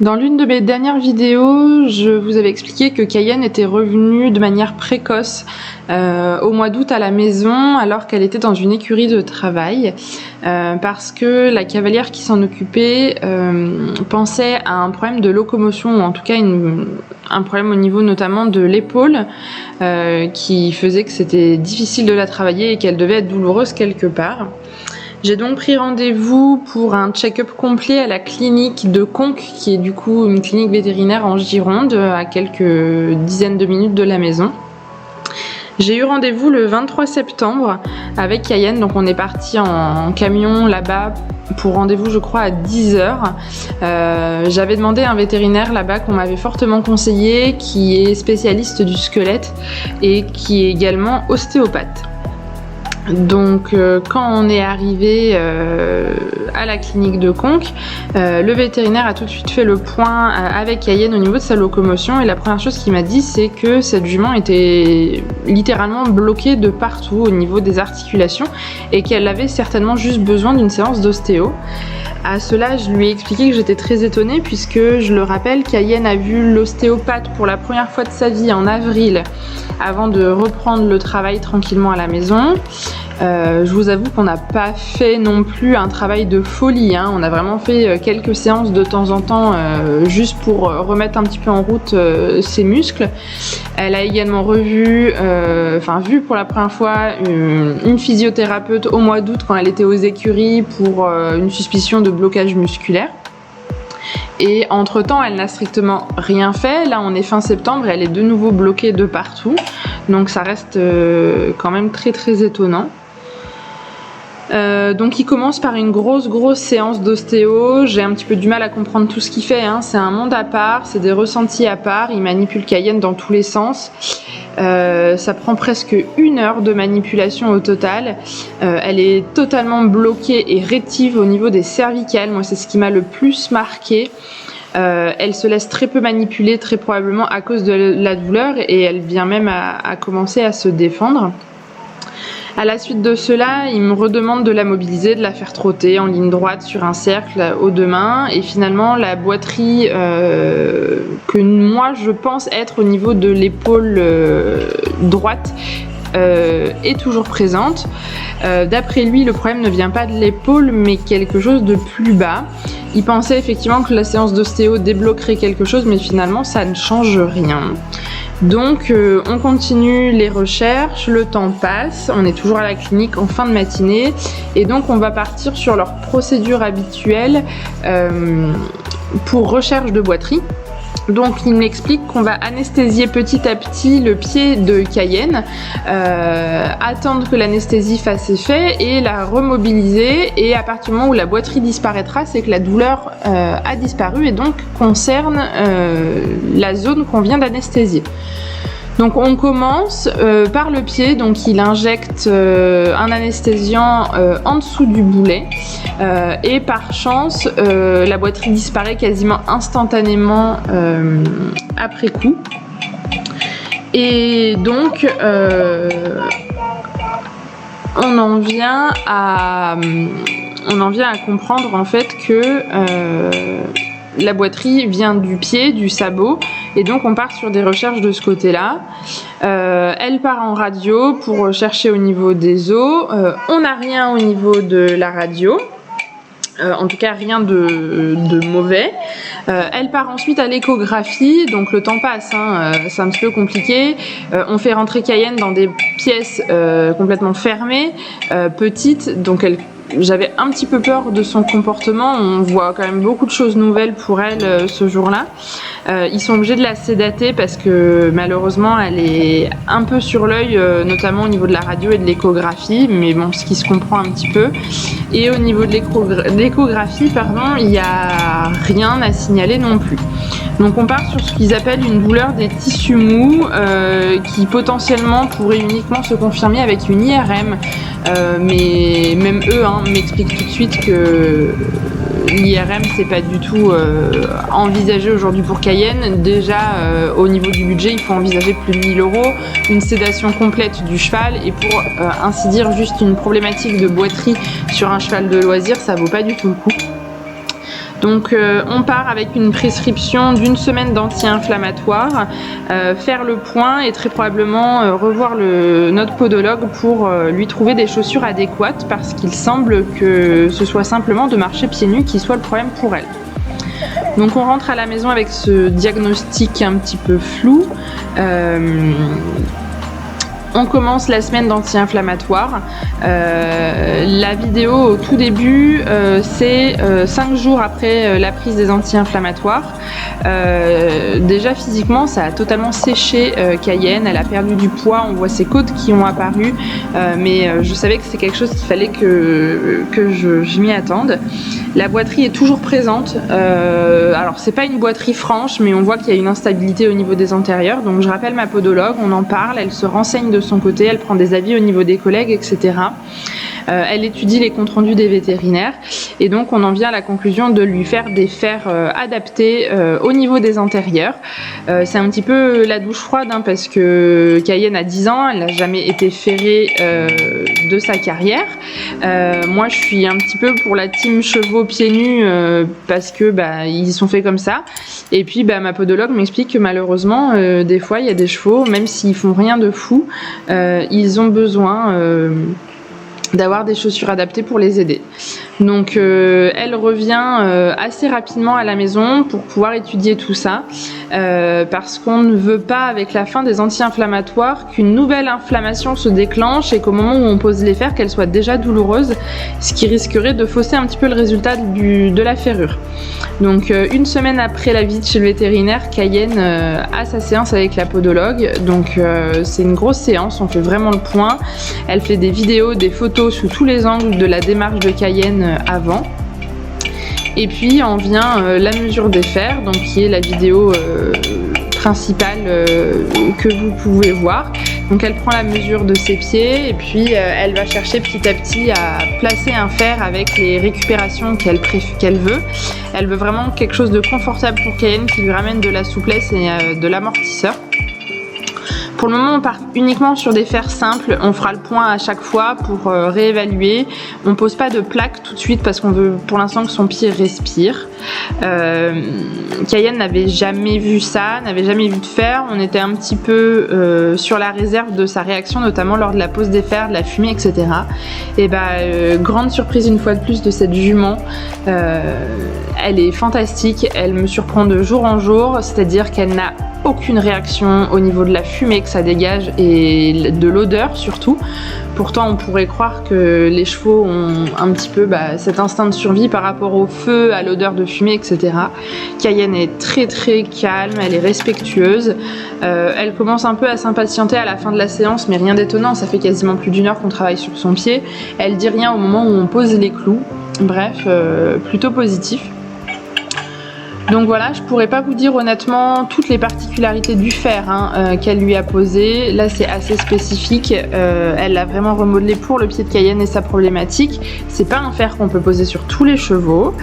Dans l'une de mes dernières vidéos, je vous avais expliqué que Cayenne était revenue de manière précoce au mois d'août à la maison alors qu'elle était dans une écurie de travail parce que la cavalière qui s'en occupait pensait à un problème de locomotion ou en tout cas un problème au niveau notamment de l'épaule qui faisait que c'était difficile de la travailler et qu'elle devait être douloureuse quelque part. J'ai donc pris rendez-vous pour un check-up complet à la clinique de Conques, qui est du coup une clinique vétérinaire en Gironde, à quelques dizaines de minutes de la maison. J'ai eu rendez-vous le 23 septembre avec Cayenne, donc on est parti en camion là-bas pour rendez-vous je crois à 10h. J'avais demandé à un vétérinaire là-bas qu'on m'avait fortement conseillé, qui est spécialiste du squelette et qui est également ostéopathe. Donc quand on est arrivé à la clinique de Conques, le vétérinaire a tout de suite fait le point avec Cayenne au niveau de sa locomotion et la première chose qu'il m'a dit c'est que cette jument était littéralement bloquée de partout au niveau des articulations et qu'elle avait certainement juste besoin d'une séance d'ostéo. À cela, je lui ai expliqué que j'étais très étonnée puisque, je le rappelle, Cayenne a vu l'ostéopathe pour la première fois de sa vie en avril avant de reprendre le travail tranquillement à la maison. Je vous avoue qu'on n'a pas fait non plus un travail de folie, hein. On a vraiment fait quelques séances de temps en temps juste pour remettre un petit peu en route ses muscles. Elle a également vu pour la première fois une physiothérapeute au mois d'août quand elle était aux écuries pour une suspicion de blocage musculaire. Et entre temps, elle n'a strictement rien fait. Là, on est fin septembre et elle est de nouveau bloquée de partout. Donc ça reste quand même très très étonnant. Donc il commence par une grosse séance d'ostéo. J'ai un petit peu du mal à comprendre tout ce qu'il fait, hein. C'est un monde à part, c'est des ressentis à part. Il manipule Cayenne dans tous les sens. Ça prend presque 1 heure de manipulation au total. Elle est totalement bloquée et rétive au niveau des cervicales. Moi, c'est ce qui m'a le plus marqué. Elle se laisse très peu manipuler, très probablement à cause de la douleur, et elle vient même à commencer à se défendre. À la suite de cela, il me redemande de la mobiliser, de la faire trotter en ligne droite sur un cercle aux 2 mains, et finalement la boiterie que moi je pense être au niveau de l'épaule droite est toujours présente. D'après lui, le problème ne vient pas de l'épaule mais quelque chose de plus bas. Il pensait effectivement que la séance d'ostéo débloquerait quelque chose, mais finalement ça ne change rien. Donc on continue les recherches, le temps passe, on est toujours à la clinique en fin de matinée et donc on va partir sur leur procédure habituelle pour recherche de boiterie. Donc il m'explique qu'on va anesthésier petit à petit le pied de Cayenne, attendre que l'anesthésie fasse effet et la remobiliser, et à partir du moment où la boiterie disparaîtra, c'est que la douleur a disparu et donc concerne la zone qu'on vient d'anesthésier. Donc on commence par le pied, donc il injecte un anesthésiant en dessous du boulet et par chance la boiterie disparaît quasiment instantanément après coup. Et donc on en vient à comprendre en fait que la boiterie vient du pied, du sabot, et donc on part sur des recherches de ce côté-là. Elle part en radio pour chercher au niveau des os. On n'a rien au niveau de la radio. En tout cas rien de mauvais. Elle part ensuite à l'échographie, donc le temps passe, hein, c'est un petit peu compliqué. On fait rentrer Cayenne dans des pièces complètement fermées, petites, donc j'avais un petit peu peur de son comportement. On voit quand même beaucoup de choses nouvelles pour elle ce jour-là. Ils sont obligés de la sédater parce que malheureusement elle est un peu sur l'œil, notamment au niveau de la radio et de l'échographie, mais bon, ce qui se comprend un petit peu. Et au niveau de l'échographie, il n'y a rien à signaler non plus. Donc on part sur ce qu'ils appellent une douleur des tissus mous qui potentiellement pourrait uniquement se confirmer avec une IRM. Mais même eux m'expliquent tout de suite que l'IRM c'est pas du tout envisagé aujourd'hui pour Cayenne. Déjà au niveau du budget il faut envisager plus de 1000 €, une sédation complète du cheval, et pour ainsi dire juste une problématique de boiterie sur un cheval de loisir ça vaut pas du tout le coup. Donc on part avec une prescription d'1 semaine d'anti-inflammatoire, faire le point et très probablement revoir notre podologue pour lui trouver des chaussures adéquates, parce qu'il semble que ce soit simplement de marcher pieds nus qui soit le problème pour elle. Donc on rentre à la maison avec ce diagnostic un petit peu flou. On commence la semaine d'anti-inflammatoire. La vidéo au tout début, c'est 5 jours après la prise des anti-inflammatoires. Déjà physiquement, ça a totalement séché Cayenne. Elle a perdu du poids, on voit ses côtes qui ont apparu. Mais je savais que c'est quelque chose qu'il fallait que je m'y attende. La boiterie est toujours présente. Alors c'est pas une boiterie franche, mais on voit qu'il y a une instabilité au niveau des antérieurs. Donc je rappelle ma podologue, on en parle, elle se renseigne de son côté, elle prend des avis au niveau des collègues, etc. Elle étudie les comptes rendus des vétérinaires et donc on en vient à la conclusion de lui faire des fers adaptés au niveau des antérieurs. C'est un petit peu la douche froide parce que Cayenne a 10 ans, elle n'a jamais été ferrée de sa carrière. Moi je suis un petit peu pour la team chevaux pieds nus parce que ils sont faits comme ça. Et puis ma podologue m'explique que malheureusement des fois il y a des chevaux, même s'ils font rien de fou, ils ont besoin d'avoir des chaussures adaptées pour les aider. Donc elle revient assez rapidement à la maison pour pouvoir étudier tout ça, parce qu'on ne veut pas, avec la fin des anti-inflammatoires, qu'une nouvelle inflammation se déclenche et qu'au moment où on pose les fers, qu'elle soit déjà douloureuse, ce qui risquerait de fausser un petit peu le résultat de la ferrure. Donc 1 semaine après la visite chez le vétérinaire, Cayenne a sa séance avec la podologue. Donc c'est une grosse séance, on fait vraiment le point. Elle fait des vidéos, des photos sous tous les angles de la démarche de Cayenne avant. Et puis en vient la mesure des fers, donc qui est la vidéo principale que vous pouvez voir. Donc elle prend la mesure de ses pieds et puis elle va chercher petit à petit à placer un fer avec les récupérations qu'elle veut. Elle veut vraiment quelque chose de confortable pour Cayenne, qui lui ramène de la souplesse et de l'amortisseur. Pour le moment, on part uniquement sur des fers simples. On fera le point à chaque fois pour réévaluer. On pose pas de plaque tout de suite parce qu'on veut pour l'instant que son pied respire. Cayenne n'avait jamais vu ça, n'avait jamais vu de fer. On était un petit peu sur la réserve de sa réaction, notamment lors de la pose des fers, de la fumée, etc. Et grande surprise une fois de plus de cette jument. Elle est fantastique, elle me surprend de jour en jour, c'est-à-dire qu'elle n'a aucune réaction au niveau de la fumée que ça dégage et de l'odeur surtout. Pourtant on pourrait croire que les chevaux ont un petit peu cet instinct de survie par rapport au feu, à l'odeur de fumée, etc. Cayenne est très très calme, elle est respectueuse. Elle commence un peu à s'impatienter à la fin de la séance, mais rien d'étonnant, ça fait quasiment plus d'1 heure qu'on travaille sur son pied. Elle dit rien au moment où on pose les clous. Bref, plutôt positif. Donc voilà, je pourrais pas vous dire honnêtement toutes les particularités du fer qu'elle lui a posé. Là c'est assez spécifique, elle l'a vraiment remodelé pour le pied de Cayenne et sa problématique. C'est pas un fer qu'on peut poser sur tous les chevaux.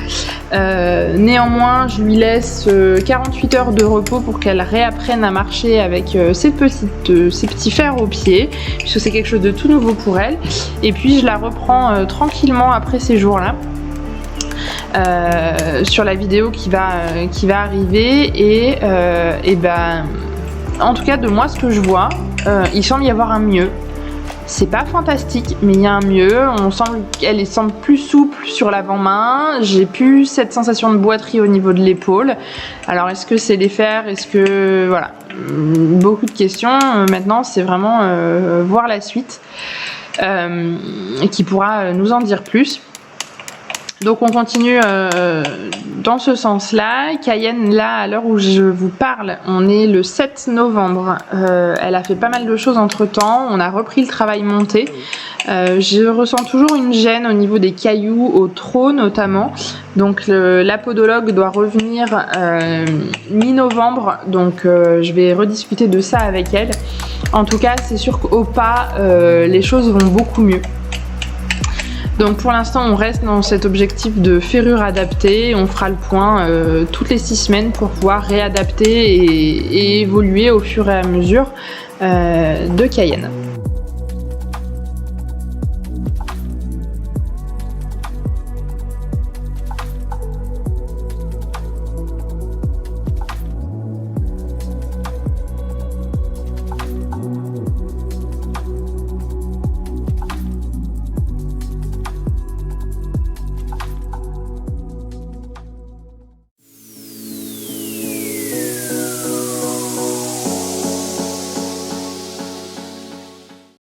Néanmoins, je lui laisse 48 heures de repos pour qu'elle réapprenne à marcher avec ses petits fers aux pieds, puisque c'est quelque chose de tout nouveau pour elle. Et puis je la reprends tranquillement après ces jours-là. Sur la vidéo qui va arriver et en tout cas de moi ce que je vois, il semble y avoir un mieux. C'est pas fantastique, mais il y a un mieux. Elle semble plus souple sur l'avant-main. J'ai plus cette sensation de boiterie au niveau de l'épaule. Alors est-ce que c'est les fers? Est-ce que voilà, beaucoup de questions. Maintenant c'est vraiment voir la suite qui pourra nous en dire plus. Donc on continue dans ce sens-là. Cayenne, là, à l'heure où je vous parle, on est le 7 novembre. Elle a fait pas mal de choses entre-temps. On a repris le travail monté. Je ressens toujours une gêne au niveau des cailloux, au trot notamment. Donc la podologue doit revenir mi-novembre. Donc je vais rediscuter de ça avec elle. En tout cas, c'est sûr qu'au pas, les choses vont beaucoup mieux. Donc pour l'instant on reste dans cet objectif de ferrure adaptée, on fera le point toutes les 6 semaines pour pouvoir réadapter et évoluer au fur et à mesure de Cayenne.